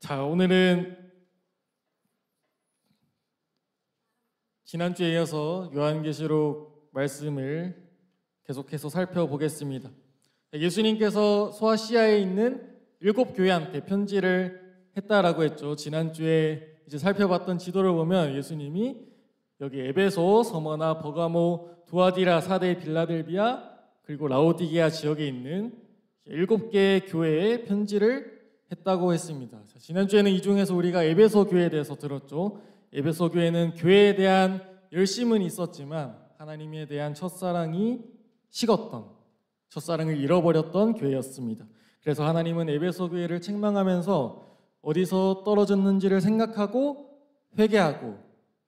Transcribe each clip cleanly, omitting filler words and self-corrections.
자, 오늘은 지난주에 이어서 요한계시록 말씀을 계속해서 살펴보겠습니다. 예수님께서 소아시아에 있는 7교회한테 편지를 했다라고 했죠. 지난주에 이제 살펴봤던 지도를 보면 예수님이 여기 에베소, 서머나, 버가모, 두아디라, 사데, 빌라델비아 그리고 라오디게아 지역에 있는 7개의 교회에 편지를 했다고 했습니다. 지난주에는 이 중에서 우리가 에베소 교회에 대해서 들었죠. 에베소 교회는 교회에 대한 열심은 있었지만 하나님에 대한 첫사랑이 식었던, 첫사랑을 잃어버렸던 교회였습니다. 그래서 하나님은 에베소 교회를 책망하면서 어디서 떨어졌는지를 생각하고 회개하고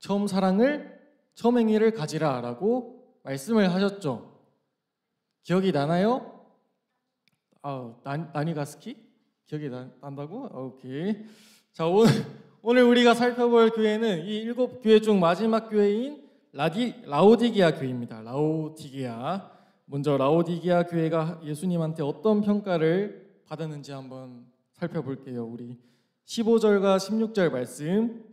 처음 사랑을, 처음 행위를 가지라라고 말씀을 하셨죠. 기억이 나나요? 나니가스키? 기억이 난다고? 오케이. 자, 오늘 우리가 살펴볼 교회는 이 7교회 중 마지막 교회인 라오디게아 교회입니다. 라오디게아. 먼저 라오디게아 교회가 예수님한테 어떤 평가를 받았는지 한번 살펴볼게요. 우리 15절과 16절 말씀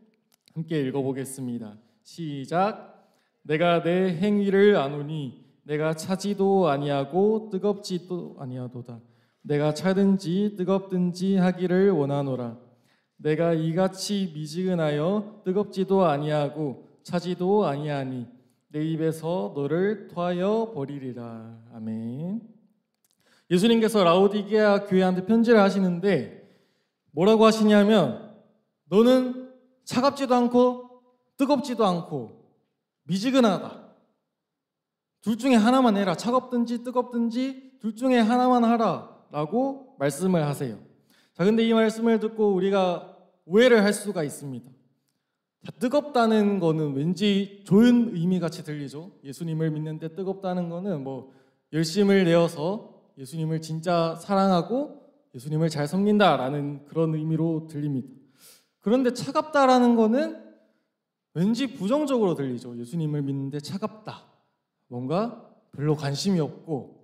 함께 읽어보겠습니다. 시작. 내가 내 행위를 아노니 내가 차지도 아니하고 뜨겁지도 아니하도다. 내가 차든지 뜨겁든지 하기를 원하노라. 내가 이같이 미지근하여 뜨겁지도 아니하고 차지도 아니하니 내 입에서 너를 토하여 버리리라. 아멘. 예수님께서 라오디게아 교회한테 편지를 하시는데 뭐라고 하시냐면 너는 차갑지도 않고 뜨겁지도 않고 미지근하다. 둘 중에 하나만 해라. 차갑든지 뜨겁든지 둘 중에 하나만 하라 라고 말씀을 하세요. 자, 근데 이 말씀을 듣고 우리가 오해를 할 수가 있습니다. 자, 뜨겁다는 거는 왠지 좋은 의미 같이 들리죠. 예수님을 믿는데 뜨겁다는 거는 뭐 열심을 내어서 예수님을 진짜 사랑하고 예수님을 잘 섬긴다라는 그런 의미로 들립니다. 그런데 차갑다라는 거는 왠지 부정적으로 들리죠. 예수님을 믿는데 차갑다. 뭔가 별로 관심이 없고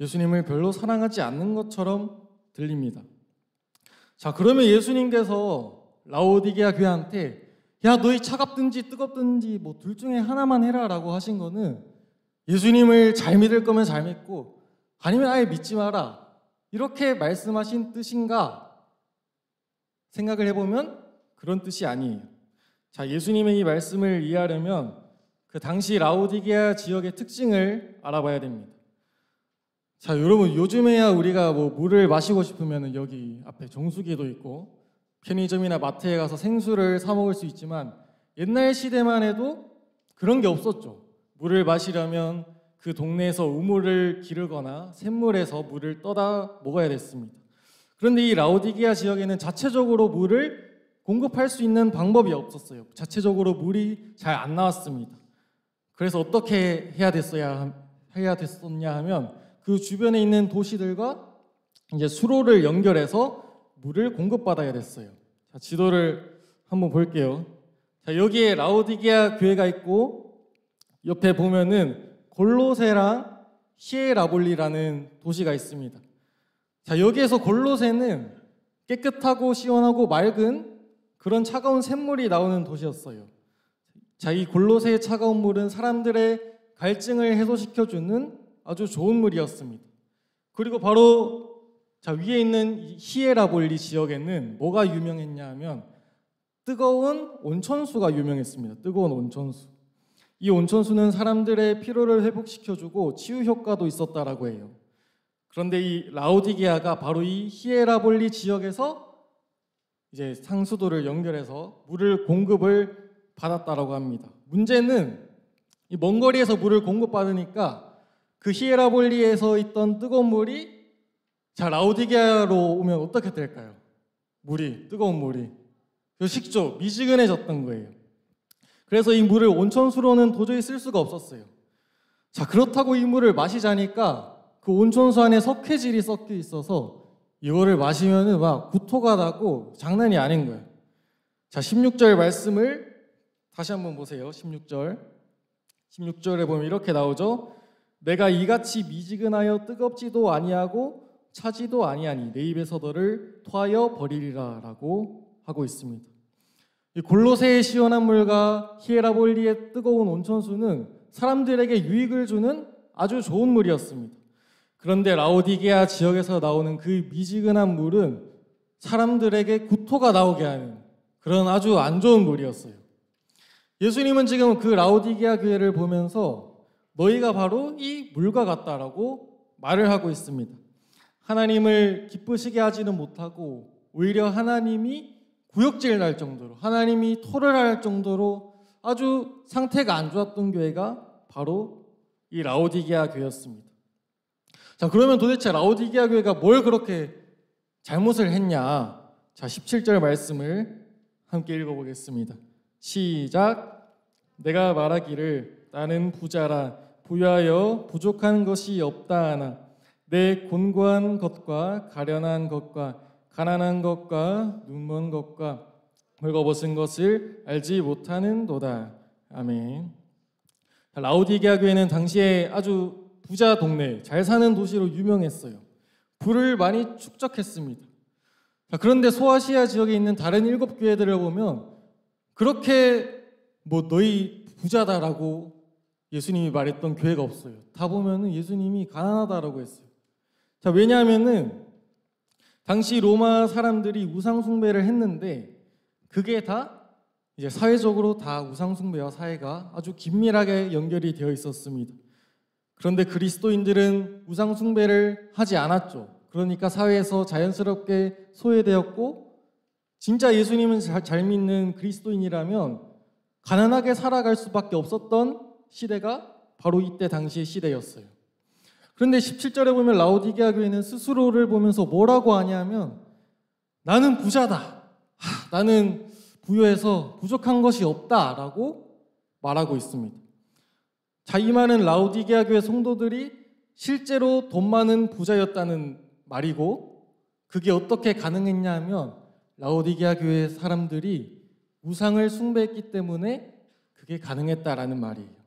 예수님을 별로 사랑하지 않는 것처럼 들립니다. 자, 그러면 예수님께서 라오디게아 교회한테 야, 너희 차갑든지 뜨겁든지 뭐 둘 중에 하나만 해라 라고 하신 거는 예수님을 잘 믿을 거면 잘 믿고 아니면 아예 믿지 마라 이렇게 말씀하신 뜻인가 생각을 해보면 그런 뜻이 아니에요. 자, 예수님의 이 말씀을 이해하려면 그 당시 라오디게아 지역의 특징을 알아봐야 됩니다. 자, 여러분 요즘에야 우리가 뭐 물을 마시고 싶으면 여기 앞에 정수기도 있고 편의점이나 마트에 가서 생수를 사 먹을 수 있지만 옛날 시대만 해도 그런 게 없었죠. 물을 마시려면 그 동네에서 우물을 기르거나 샘물에서 물을 떠다 먹어야 됐습니다. 그런데 이 라오디게아 지역에는 자체적으로 물을 공급할 수 있는 방법이 없었어요. 자체적으로 물이 잘 안 나왔습니다. 그래서 어떻게 해야 됐었냐 하면 그 주변에 있는 도시들과 이제 수로를 연결해서 물을 공급받아야 됐어요. 자, 지도를 한번 볼게요. 자, 여기에 라오디게아 교회가 있고 옆에 보면은 골로새랑 히에라볼리라는 도시가 있습니다. 자, 여기에서 골로새는 깨끗하고 시원하고 맑은 그런 차가운 샘물이 나오는 도시였어요. 자, 이 골로새의 차가운 물은 사람들의 갈증을 해소시켜주는 아주 좋은 물이었습니다. 그리고 바로 자, 위에 있는 히에라볼리 지역에는 뭐가 유명했냐 하면 뜨거운 온천수가 유명했습니다. 뜨거운 온천수. 이 온천수는 사람들의 피로를 회복시켜주고 치유 효과도 있었다라고 해요. 그런데 이 라오디게아가 바로 이 히에라볼리 지역에서 이제 상수도를 연결해서 물을 공급을 받았다라고 합니다. 문제는 이 먼 거리에서 물을 공급받으니까 그 히에라볼리에서 있던 뜨거운 물이 자, 라오디게아로 오면 어떻게 될까요? 뜨거운 물이 식죠. 미지근해졌던 거예요. 그래서 이 물을 온천수로는 도저히 쓸 수가 없었어요. 자, 그렇다고 이 물을 마시자니까 그 온천수 안에 석회질이 섞여 있어서 이거를 마시면은 막 구토가 나고 장난이 아닌 거예요. 자, 16절 말씀을 다시 한번 보세요. 16절에 보면 이렇게 나오죠. 내가 이같이 미지근하여 뜨겁지도 아니하고 차지도 아니하니 내 입에서 너를 토하여 버리리라 라고 하고 있습니다. 이 골로새의 시원한 물과 히에라볼리의 뜨거운 온천수는 사람들에게 유익을 주는 아주 좋은 물이었습니다. 그런데 라오디게아 지역에서 나오는 그 미지근한 물은 사람들에게 구토가 나오게 하는 그런 아주 안 좋은 물이었어요. 예수님은 지금 그 라오디게아 교회를 보면서 너희가 바로 이 물과 같다라고 말을 하고 있습니다. 하나님을 기쁘시게 하지는 못하고 오히려 하나님이 구역질 날 정도로, 하나님이 토를 할 정도로 아주 상태가 안 좋았던 교회가 바로 이 라오디게아 교회였습니다. 자, 그러면 도대체 라오디게아 교회가 뭘 그렇게 잘못을 했냐? 자, 17절 말씀을 함께 읽어보겠습니다. 시작. 내가 말하기를 나는 부자라 부유하여 부족한 것이 없다 하나 내 곤고한 것과 가련한 것과 가난한 것과 눈먼 것과 벌거벗은 것을 알지 못하는도다. 아멘. 라오디게아 교회는 당시에 아주 부자 동네, 잘 사는 도시로 유명했어요. 부를 많이 축적했습니다. 그런데 소아시아 지역에 있는 다른 7교회들을 보면 그렇게 너희 부자다라고 예수님이 말했던 교회가 없어요. 다 보면은 예수님이 가난하다라고 했어요. 자, 왜냐하면은 당시 로마 사람들이 우상 숭배를 했는데 그게 다 이제 사회적으로 다 우상 숭배와 사회가 아주 긴밀하게 연결이 되어 있었습니다. 그런데 그리스도인들은 우상 숭배를 하지 않았죠. 그러니까 사회에서 자연스럽게 소외되었고 진짜 예수님은 잘 믿는 그리스도인이라면 가난하게 살아갈 수밖에 없었던 시대가 바로 이때 당시의 시대였어요. 그런데 17절에 보면 라오디게아 교회는 스스로를 보면서 뭐라고 하냐면 나는 부자다. 나는 부유해서 부족한 것이 없다라고 말하고 있습니다. 자, 이 말은 라오디게아 교회 성도들이 실제로 돈 많은 부자였다는 말이고 그게 어떻게 가능했냐 하면 라오디게아 교회 사람들이 우상을 숭배했기 때문에 그게 가능했다라는 말이에요.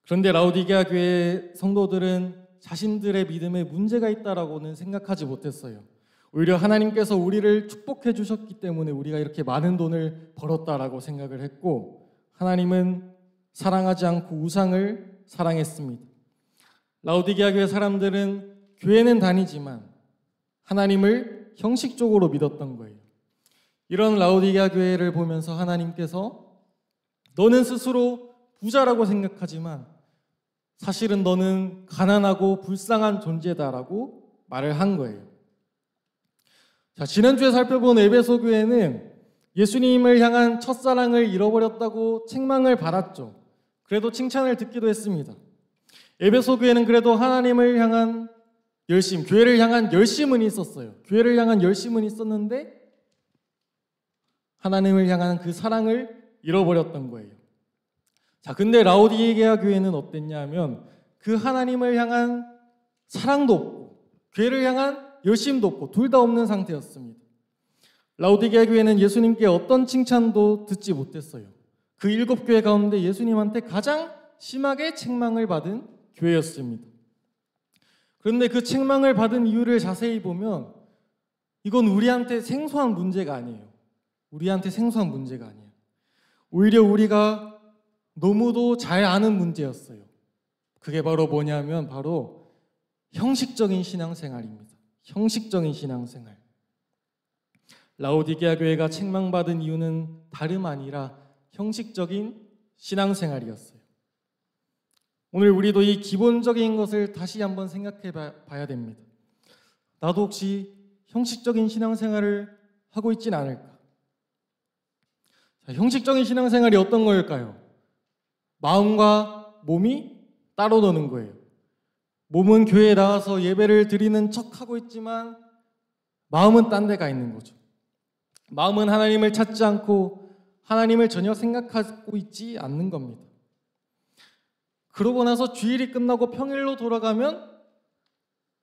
그런데 라오디게아 교회 성도들은 자신들의 믿음에 문제가 있다라고는 생각하지 못했어요. 오히려 하나님께서 우리를 축복해 주셨기 때문에 우리가 이렇게 많은 돈을 벌었다라고 생각을 했고 하나님은 사랑하지 않고 우상을 사랑했습니다. 라오디게아 교회 사람들은 교회는 다니지만 하나님을 형식적으로 믿었던 거예요. 이런 라오디게아 교회를 보면서 하나님께서 너는 스스로 부자라고 생각하지만 사실은 너는 가난하고 불쌍한 존재다라고 말을 한 거예요. 자, 지난주에 살펴본 에베소 교회는 예수님을 향한 첫사랑을 잃어버렸다고 책망을 받았죠. 그래도 칭찬을 듣기도 했습니다. 에베소 교회는 그래도 하나님을 향한 열심, 교회를 향한 열심은 있었어요. 교회를 향한 열심은 있었는데 하나님을 향한 그 사랑을 잃어버렸던 거예요. 자, 근데 라오디게아 교회는 어땠냐 하면 그 하나님을 향한 사랑도 없고 교회를 향한 열심도 없고 둘 다 없는 상태였습니다. 라오디게아 교회는 예수님께 어떤 칭찬도 듣지 못했어요. 그 7교회 가운데 예수님한테 가장 심하게 책망을 받은 교회였습니다. 그런데 그 책망을 받은 이유를 자세히 보면 이건 우리한테 생소한 문제가 아니에요. 우리한테 생소한 문제가 아니에요. 오히려 우리가 너무도 잘 아는 문제였어요. 그게 바로 뭐냐면 바로 형식적인 신앙생활입니다. 형식적인 신앙생활. 라오디게아 교회가 책망받은 이유는 다름 아니라 형식적인 신앙생활이었어요. 오늘 우리도 이 기본적인 것을 다시 한번 생각해 봐야 됩니다. 나도 혹시 형식적인 신앙생활을 하고 있진 않을까? 자, 형식적인 신앙생활이 어떤 걸까요? 마음과 몸이 따로 노는 거예요. 몸은 교회에 나와서 예배를 드리는 척하고 있지만 마음은 딴 데 가 있는 거죠. 마음은 하나님을 찾지 않고 하나님을 전혀 생각하고 있지 않는 겁니다. 그러고 나서 주일이 끝나고 평일로 돌아가면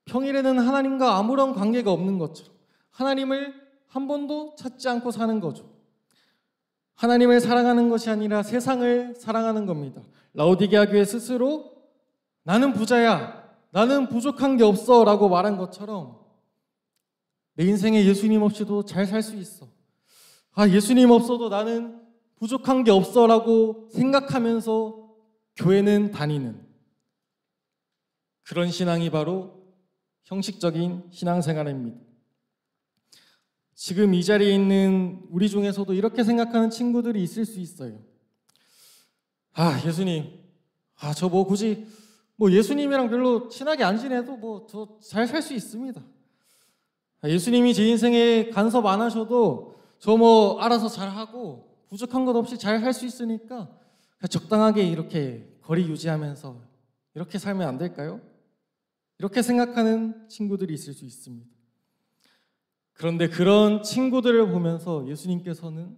평일에는 하나님과 아무런 관계가 없는 것처럼 하나님을 한 번도 찾지 않고 사는 거죠. 하나님을 사랑하는 것이 아니라 세상을 사랑하는 겁니다. 라오디게아 교회 스스로 나는 부자야, 나는 부족한 게 없어 라고 말한 것처럼 내 인생에 예수님 없이도 잘 살 수 있어. 예수님 없어도 나는 부족한 게 없어라고 생각하면서 교회는 다니는 그런 신앙이 바로 형식적인 신앙생활입니다. 지금 이 자리에 있는 우리 중에서도 이렇게 생각하는 친구들이 있을 수 있어요. 예수님, 저 뭐 굳이 예수님이랑 별로 친하게 안 지내도 저 잘 살 수 있습니다. 예수님이 제 인생에 간섭 안 하셔도 저 알아서 잘하고 부족한 것 없이 잘 살 수 있으니까 적당하게 이렇게 거리 유지하면서 이렇게 살면 안 될까요? 이렇게 생각하는 친구들이 있을 수 있습니다. 그런데 그런 친구들을 보면서 예수님께서는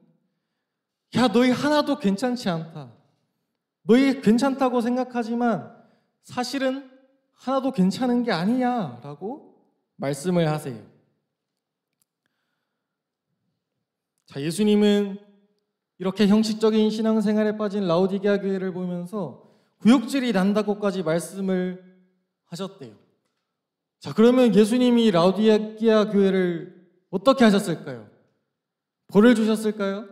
너희 하나도 괜찮지 않다. 너희 괜찮다고 생각하지만 사실은 하나도 괜찮은 게 아니야 라고 말씀을 하세요. 예수님은 이렇게 형식적인 신앙생활에 빠진 라오디게아 교회를 보면서 구역질이 난다고까지 말씀을 하셨대요. 그러면 예수님이 라오디게아 교회를 어떻게 하셨을까요? 벌을 주셨을까요?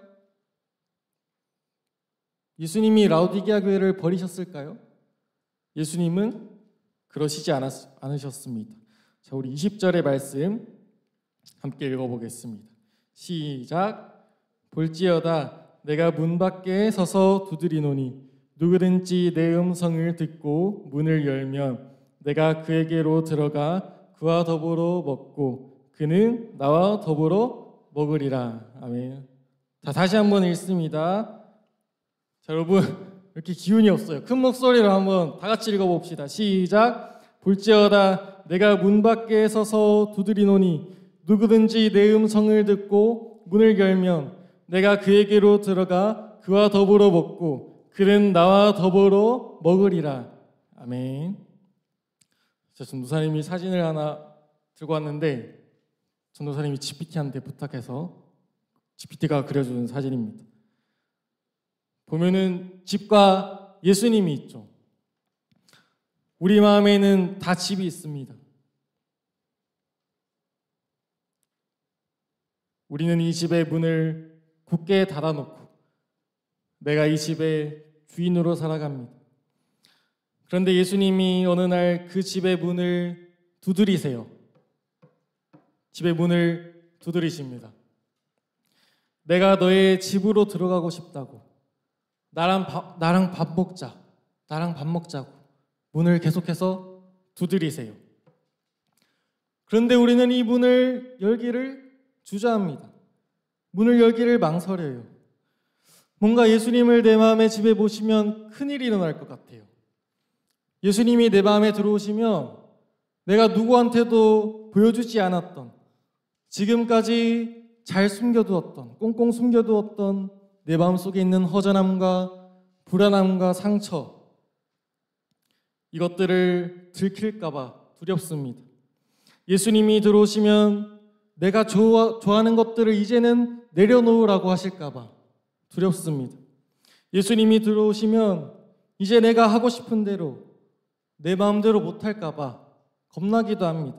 예수님이 라오디게아 교회를 버리셨을까요? 예수님은 그러시지 않으셨습니다. 우리 20절의 말씀 함께 읽어보겠습니다. 시작. 볼지어다 내가 문 밖에 서서 두드리노니 누구든지 내 음성을 듣고 문을 열면 내가 그에게로 들어가 그와 더불어 먹고 그는 나와 더불어 먹으리라. 아멘. 다시 한번 읽습니다. 여러분 이렇게 기운이 없어요. 큰 목소리로 한번 다 같이 읽어봅시다. 시작. 볼지어다 내가 문 밖에 서서 두드리노니 누구든지 내 음성을 듣고 문을 열면 내가 그에게로 들어가 그와 더불어 먹고 그는 나와 더불어 먹으리라. 아멘. 전도사님이 사진을 하나 들고 왔는데 전도사님이 GPT한테 부탁해서 GPT가 그려준 사진입니다. 보면은 집과 예수님이 있죠. 우리 마음에는 다 집이 있습니다. 우리는 이 집의 문을 굳게 닫아놓고 내가 이 집의 주인으로 살아갑니다. 그런데 예수님이 어느 날 그 집의 문을 두드리세요. 집의 문을 두드리십니다. 내가 너의 집으로 들어가고 싶다고. 나랑 밥 먹자. 나랑 밥 먹자고. 문을 계속해서 두드리세요. 그런데 우리는 이 문을 열기를 주저합니다. 문을 열기를 망설여요. 뭔가 예수님을 내 마음의 집에 모시면 큰일이 일어날 것 같아요. 예수님이 내 마음에 들어오시면 내가 누구한테도 보여주지 않았던, 지금까지 잘 숨겨두었던, 꽁꽁 숨겨두었던 내 마음속에 있는 허전함과 불안함과 상처, 이것들을 들킬까 봐 두렵습니다. 예수님이 들어오시면 내가 좋아하는 것들을 이제는 내려놓으라고 하실까 봐 두렵습니다. 예수님이 들어오시면 이제 내가 하고 싶은 대로 내 마음대로 못할까 봐 겁나기도 합니다.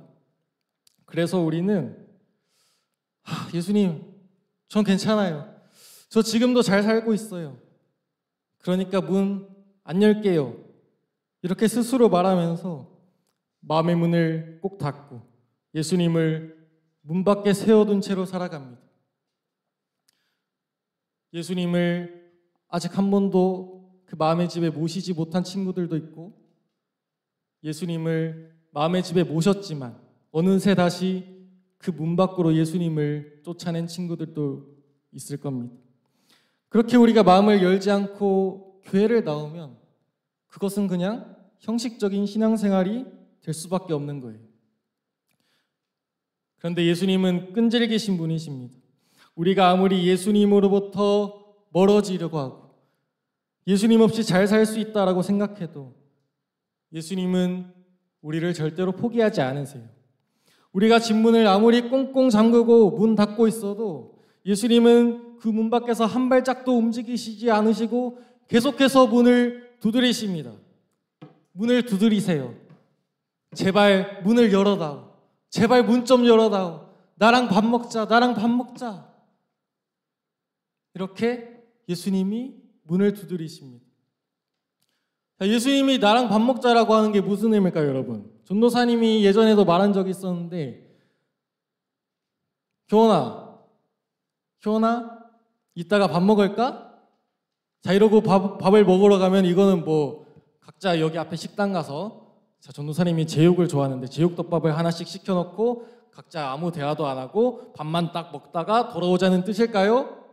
그래서 우리는 예수님, 전 괜찮아요. 저 지금도 잘 살고 있어요. 그러니까 문 안 열게요. 이렇게 스스로 말하면서 마음의 문을 꼭 닫고 예수님을 문 밖에 세워둔 채로 살아갑니다. 예수님을 아직 한 번도 그 마음의 집에 모시지 못한 친구들도 있고, 예수님을 마음의 집에 모셨지만 어느새 다시 그 문 밖으로 예수님을 쫓아낸 친구들도 있을 겁니다. 그렇게 우리가 마음을 열지 않고 교회를 나오면 그것은 그냥 형식적인 신앙생활이 될 수밖에 없는 거예요. 그런데 예수님은 끈질기신 분이십니다. 우리가 아무리 예수님으로부터 멀어지려고 하고 예수님 없이 잘 살 수 있다라고 생각해도 예수님은 우리를 절대로 포기하지 않으세요. 우리가 집 문을 아무리 꽁꽁 잠그고 문 닫고 있어도 예수님은 그 문 밖에서 한 발짝도 움직이시지 않으시고 계속해서 문을 두드리십니다. 문을 두드리세요. 제발 문을 열어다오. 제발 문 좀 열어다오. 나랑 밥 먹자. 나랑 밥 먹자. 이렇게 예수님이 문을 두드리십니다. 자, 예수님이 나랑 밥 먹자라고 하는 게 무슨 의미일까요, 여러분? 전도사님이 예전에도 말한 적이 있었는데, 교원아, 이따가 밥 먹을까? 자, 이러고 밥을 먹으러 가면 이거는 뭐 각자 여기 앞에 식당 가서, 자, 전도사님이 제육을 좋아하는데 제육덮밥을 하나씩 시켜놓고 각자 아무 대화도 안 하고 밥만 딱 먹다가 돌아오자는 뜻일까요?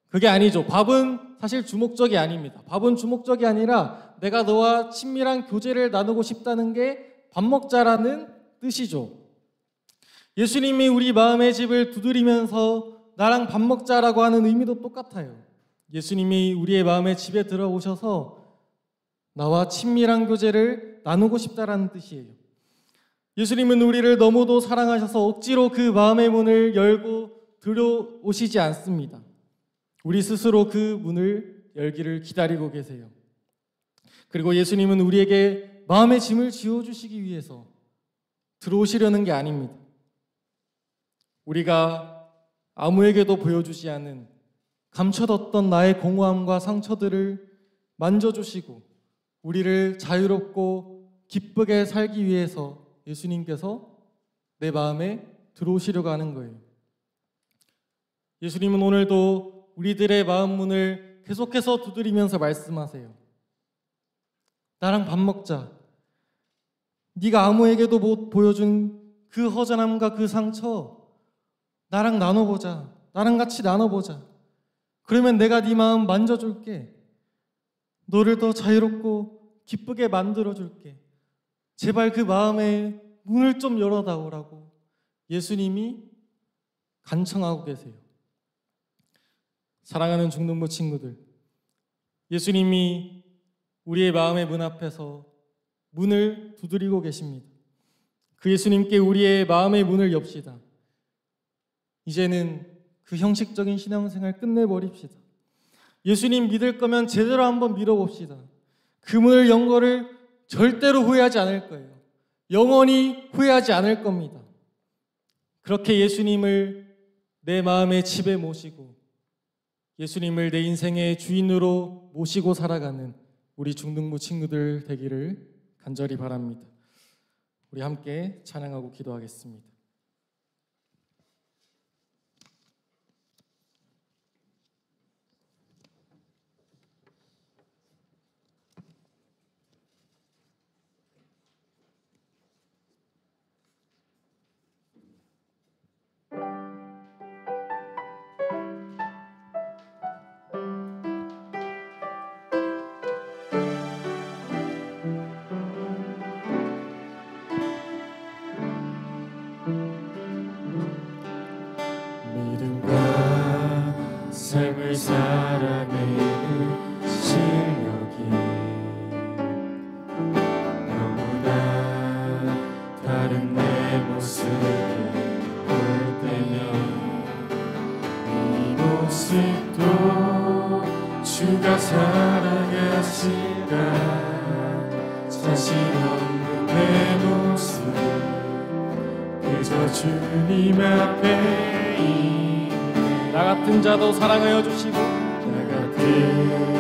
그게 아니죠. 밥은 사실 주목적이 아닙니다. 밥은 주목적이 아니라 내가 너와 친밀한 교제를 나누고 싶다는 게 밥 먹자라는 뜻이죠. 예수님이 우리 마음의 집을 두드리면서 나랑 밥 먹자라고 하는 의미도 똑같아요. 예수님이 우리의 마음의 집에 들어오셔서 나와 친밀한 교제를 나누고 싶다라는 뜻이에요. 예수님은 우리를 너무도 사랑하셔서 억지로 그 마음의 문을 열고 들어오시지 않습니다. 우리 스스로 그 문을 열기를 기다리고 계세요. 그리고 예수님은 우리에게 마음의 짐을 지워주시기 위해서 들어오시려는 게 아닙니다. 우리가 아무에게도 보여주지 않은 감춰뒀던 나의 공허함과 상처들을 만져주시고 우리를 자유롭고 기쁘게 살기 위해서 예수님께서 내 마음에 들어오시려고 하는 거예요. 예수님은 오늘도 우리들의 마음 문을 계속해서 두드리면서 말씀하세요. 나랑 밥 먹자. 네가 아무에게도 못 보여준 그 허전함과 그 상처 나랑 나눠보자. 나랑 같이 나눠보자. 그러면 내가 네 마음 만져줄게. 너를 더 자유롭고 기쁘게 만들어줄게. 제발 그 마음의 문을 좀 열어다오라고 예수님이 간청하고 계세요. 사랑하는 중등부 친구들, 예수님이 우리의 마음의 문 앞에서 문을 두드리고 계십니다. 그 예수님께 우리의 마음의 문을 엽시다. 이제는 그 형식적인 신앙생활 끝내버립시다. 예수님 믿을 거면 제대로 한번 믿어봅시다. 그 문을 연 거를 절대로 후회하지 않을 거예요. 영원히 후회하지 않을 겁니다. 그렇게 예수님을 내 마음의 집에 모시고 예수님을 내 인생의 주인으로 모시고 살아가는 우리 중등부 친구들 되기를 간절히 바랍니다. 우리 함께 찬양하고 기도하겠습니다. 삶을 살아내는 실력이 너무나 다른 내 모습을 볼 때면 이 모습도 주가 사랑하시라 자신 없는 내 모습 그저 주님 앞에 나 같은 자도 사랑하여 주시고 나 같은